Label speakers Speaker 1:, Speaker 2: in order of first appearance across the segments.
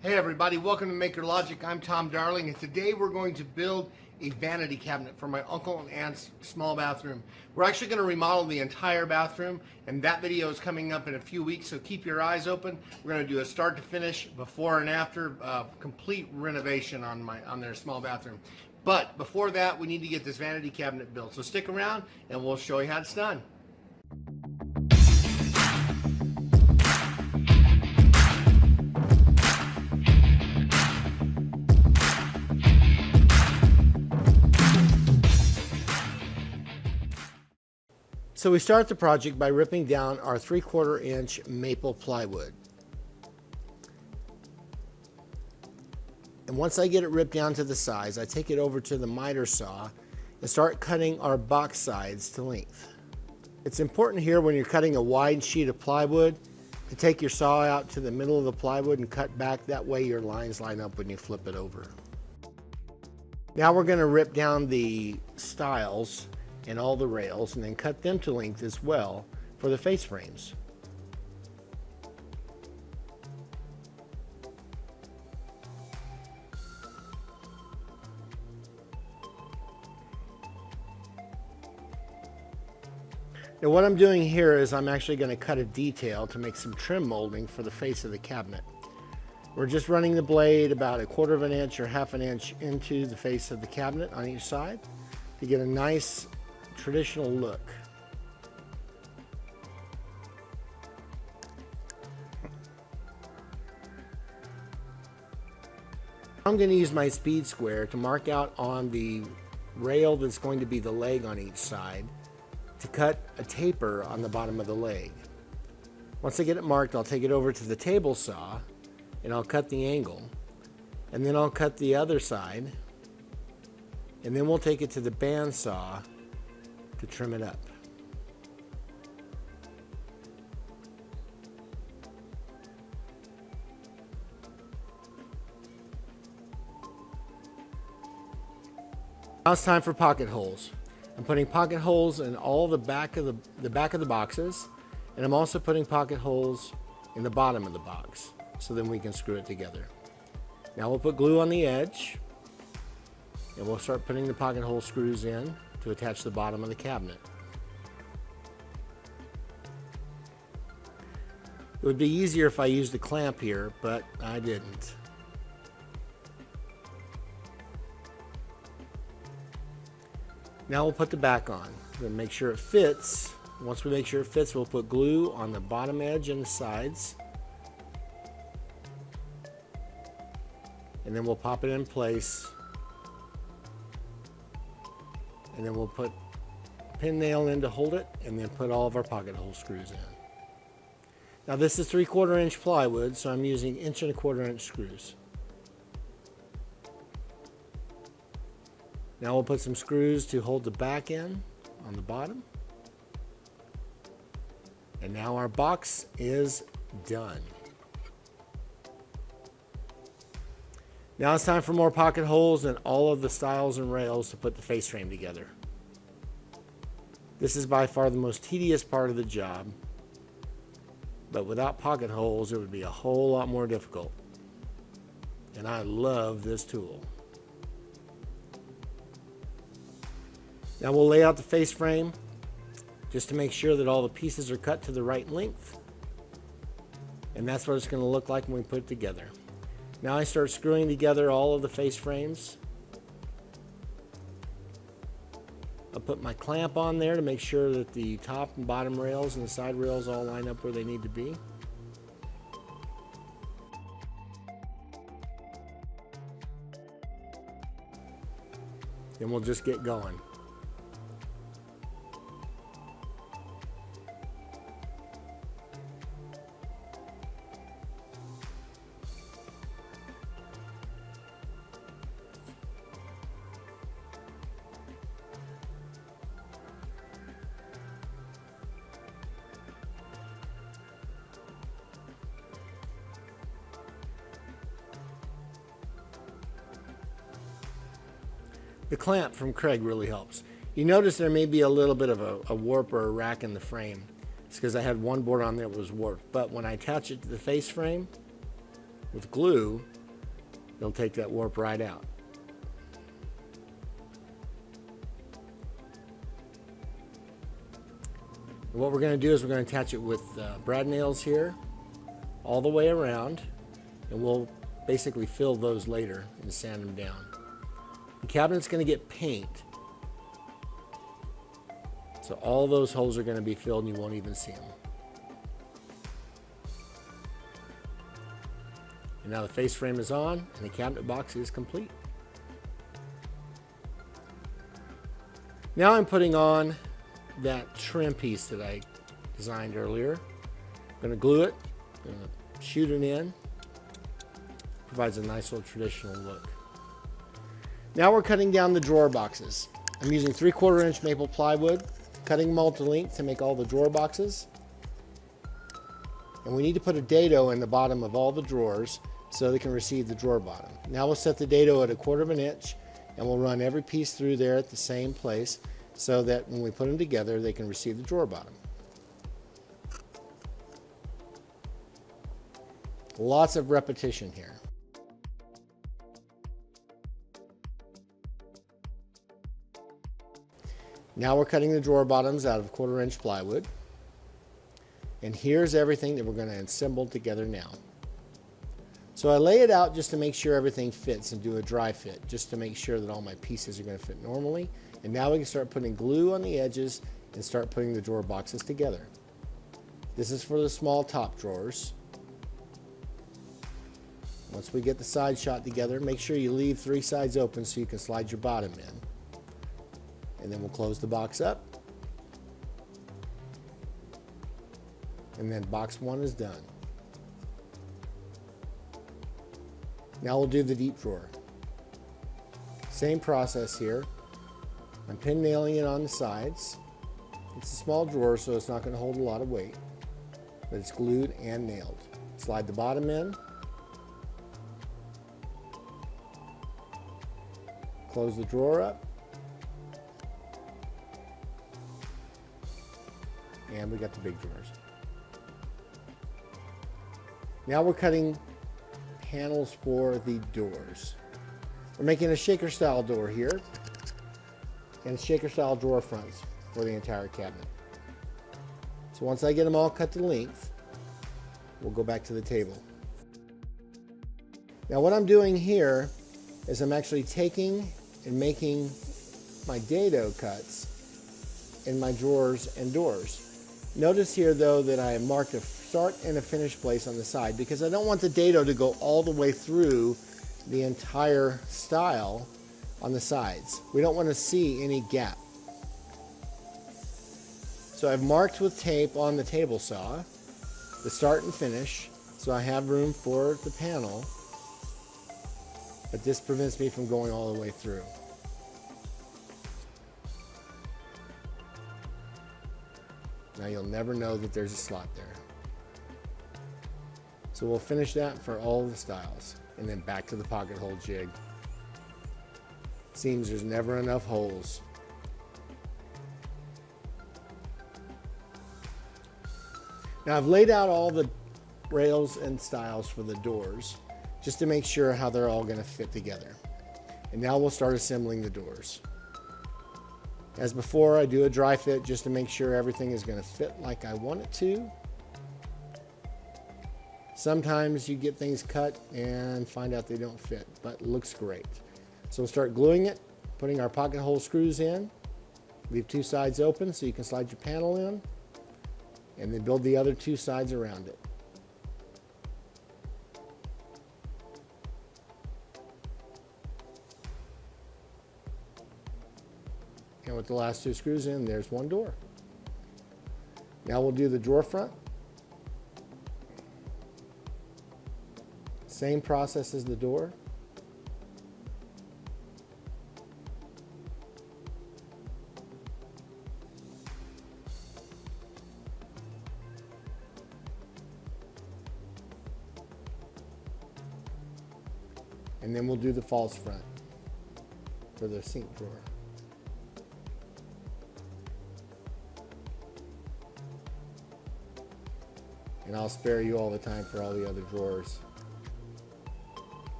Speaker 1: Hey everybody, welcome to Maker Logic. I'm Tom Darling, and today we're going to build a vanity cabinet for my uncle and aunt's small bathroom. We're actually going to remodel the entire bathroom, and that video is coming up in a few weeks, so keep your eyes open. We're going to do a start to finish, before and after, complete renovation on their small bathroom. But before that, we need to get this vanity cabinet built. So stick around and we'll show you how it's done. So we start the project by ripping down our 3/4 inch maple plywood. And once I get it ripped down to the size, I take it over to the miter saw and start cutting our box sides to length. It's important here when you're cutting a wide sheet of plywood to take your saw out to the middle of the plywood and cut back. That way your lines line up when you flip it over. Now we're going to rip down the stiles and all the rails and then cut them to length as well for the face frames. Now what I'm doing here is I'm actually going to cut a detail to make some trim molding for the face of the cabinet. We're just running the blade about 1/4 inch or 1/2 inch into the face of the cabinet on each side to get a nice traditional look. I'm going to use my speed square to mark out on the rail that's going to be the leg on each side to cut a taper on the bottom of the leg. Once I get it marked, I'll take it over to the table saw and I'll cut the angle, and then I'll cut the other side, and then we'll take it to the band saw to trim it up. Now it's time for pocket holes. I'm putting pocket holes in all the back of the boxes, and I'm also putting pocket holes in the bottom of the box so then we can screw it together. Now we'll put glue on the edge, and we'll start putting the pocket hole screws in to attach the bottom of the cabinet. It would be easier if I used a clamp here, but I didn't. Now we'll put the back on. We'll make sure it fits. Once we make sure it fits, we'll put glue on the bottom edge and the sides. And then we'll pop it in place. And then we'll put a pin nail in to hold it, and then put all of our pocket hole screws in. Now this is 3/4 inch plywood, so I'm using 1 1/4 inch screws. Now we'll put some screws to hold the back in on the bottom. And now our box is done. Now it's time for more pocket holes and all of the stiles and rails to put the face frame together. This is by far the most tedious part of the job, but without pocket holes it would be a whole lot more difficult. And I love this tool. Now we'll lay out the face frame just to make sure that all the pieces are cut to the right length. And that's what it's going to look like when we put it together. Now I start screwing together all of the face frames. I'll put my clamp on there to make sure that the top and bottom rails and the side rails all line up where they need to be. Then we'll just get going. The clamp from Craig really helps. You notice there may be a little bit of a warp or a rack in the frame. It's because I had one board on there that was warped. But when I attach it to the face frame, with glue, it'll take that warp right out. And what we're going to do is we're going to attach it with brad nails here all the way around, and we'll basically fill those later and sand them down. The cabinet's going to get paint, so all those holes are going to be filled and you won't even see them. And now the face frame is on and the cabinet box is complete. Now I'm putting on that trim piece that I designed earlier. I'm going to glue it, going to shoot it in. Provides a nice little traditional look. Now we're cutting down the drawer boxes. I'm using 3/4 inch maple plywood, cutting them all to length to make all the drawer boxes. And we need to put a dado in the bottom of all the drawers so they can receive the drawer bottom. Now we'll set the dado at 1/4 inch and we'll run every piece through there at the same place so that when we put them together they can receive the drawer bottom. Lots of repetition here. Now we're cutting the drawer bottoms out of 1/4 inch plywood. And here's everything that we're going to assemble together now. So I lay it out just to make sure everything fits and do a dry fit, just to make sure that all my pieces are going to fit normally. And now we can start putting glue on the edges and start putting the drawer boxes together. This is for the small top drawers. Once we get the side shot together, make sure you leave 3 sides open so you can slide your bottom in. And then we'll close the box up. And then box 1 is done. Now we'll do the deep drawer. Same process here. I'm pin nailing it on the sides. It's a small drawer, so it's not going to hold a lot of weight, but it's glued and nailed. Slide the bottom in. Close the drawer up. And we got the big drawers. Now we're cutting panels for the doors. We're making a shaker style door here and shaker style drawer fronts for the entire cabinet. So once I get them all cut to length, we'll go back to the table. Now what I'm doing here is I'm actually taking and making my dado cuts in my drawers and doors. Notice here though that I marked a start and a finish place on the side because I don't want the dado to go all the way through the entire stile on the sides. We don't want to see any gap. So I've marked with tape on the table saw the start and finish so I have room for the panel, but this prevents me from going all the way through. Now you'll never know that there's a slot there. So we'll finish that for all the stiles and then back to the pocket hole jig. Seems there's never enough holes. Now I've laid out all the rails and stiles for the doors just to make sure how they're all going to fit together. And now we'll start assembling the doors. As before, I do a dry fit just to make sure everything is going to fit like I want it to. Sometimes you get things cut and find out they don't fit, but it looks great. So we'll start gluing it, putting our pocket hole screws in. Leave 2 sides open so you can slide your panel in, and then build the other 2 sides around it. And with the last 2 screws in, there's 1 door. Now we'll do the drawer front. Same process as the door. And then we'll do the false front for the sink drawer. And I'll spare you all the time for all the other drawers.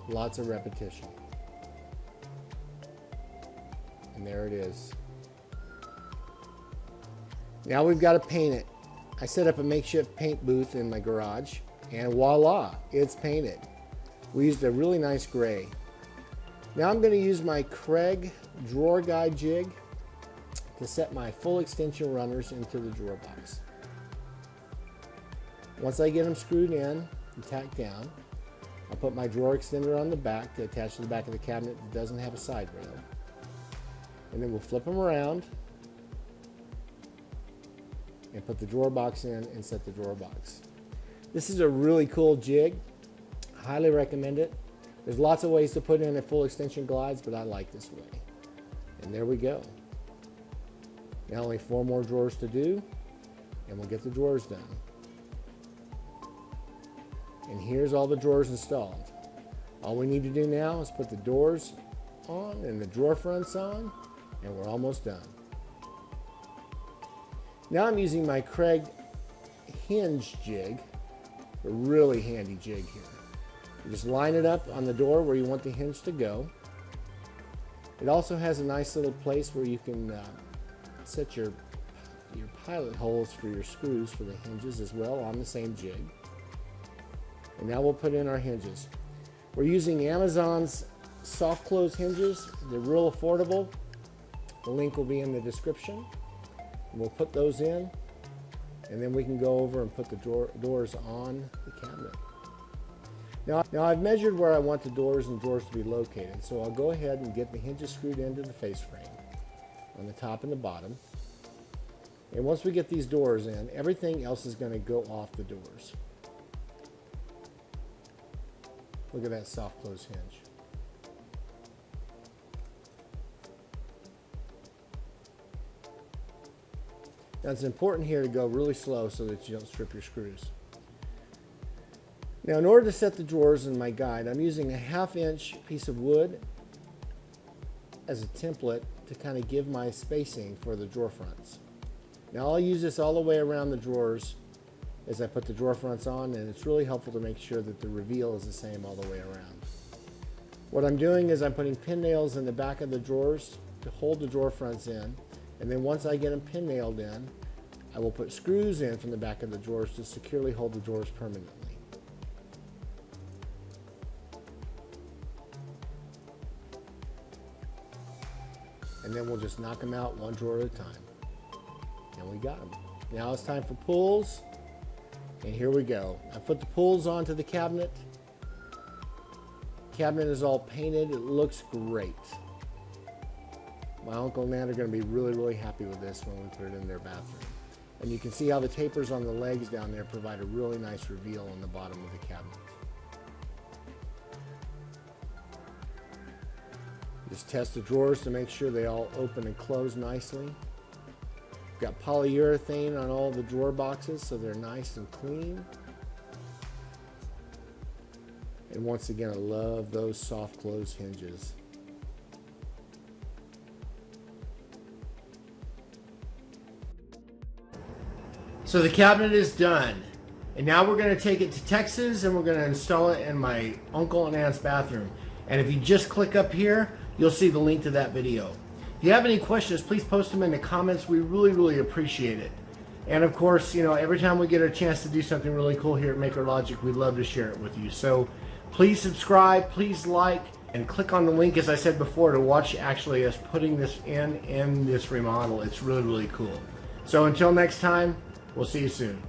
Speaker 1: lots of repetition. And there it is. Now we've got to paint it. I set up a makeshift paint booth in my garage, and voila, it's painted. We used a really nice gray. Now I'm going to use my Craig drawer guide jig to set my full extension runners into the drawer box. Once I get them screwed in and tacked down, I'll put my drawer extender on the back to attach to the back of the cabinet that doesn't have a side rail. And then we'll flip them around and put the drawer box in and set the drawer box. This is a really cool jig. Highly recommend it. There's lots of ways to put in a full extension glides, but I like this way. And there we go. Now only 4 more drawers to do, and we'll get the drawers done. And here's all the drawers installed. All we need to do now is put the doors on and the drawer fronts on, and we're almost done. Now I'm using my Craig hinge jig, a really handy jig here. You just line it up on the door where you want the hinge to go. It also has a nice little place where you can set your pilot holes for your screws for the hinges as well on the same jig. And now we'll put in our hinges. We're using Amazon's soft close hinges. They're real affordable. The link will be in the description. And we'll put those in, and then we can go over and put the doors on the cabinet. Now I've measured where I want the doors and drawers to be located, so I'll go ahead and get the hinges screwed into the face frame on the top and the bottom. And once we get these doors in, everything else is going to go off the doors. Look at that soft close hinge. Now it's important here to go really slow so that you don't strip your screws. Now in order to set the drawers in my guide, I'm using a 1/2 inch piece of wood as a template to kind of give my spacing for the drawer fronts. Now I'll use this all the way around the drawers as I put the drawer fronts on, and it's really helpful to make sure that the reveal is the same all the way around. What I'm doing is I'm putting pin nails in the back of the drawers to hold the drawer fronts in, and then once I get them pin nailed in, I will put screws in from the back of the drawers to securely hold the drawers permanently. And then we'll just knock them out one drawer at a time. And we got them. Now it's time for pulls. And here we go. I put the pulls onto the cabinet. The cabinet is all painted. It looks great. My uncle and aunt are going to be really, really happy with this when we put it in their bathroom. And you can see how the tapers on the legs down there provide a really nice reveal on the bottom of the cabinet. Just test the drawers to make sure they all open and close nicely. We've got polyurethane on all the drawer boxes so they're nice and clean. And once again, I love those soft close hinges. So the cabinet is done. And now we're going to take it to Texas and we're going to install it in my uncle and aunt's bathroom. And if you just click up here, you'll see the link to that video. If you have any questions, please post them in the comments. We really, really appreciate it. And of course, every time we get a chance to do something really cool here at Maker Logic, we'd love to share it with you. So please subscribe, please like, and click on the link, as I said before, to watch actually us putting this in this remodel. It's really, really cool. So until next time, we'll see you soon.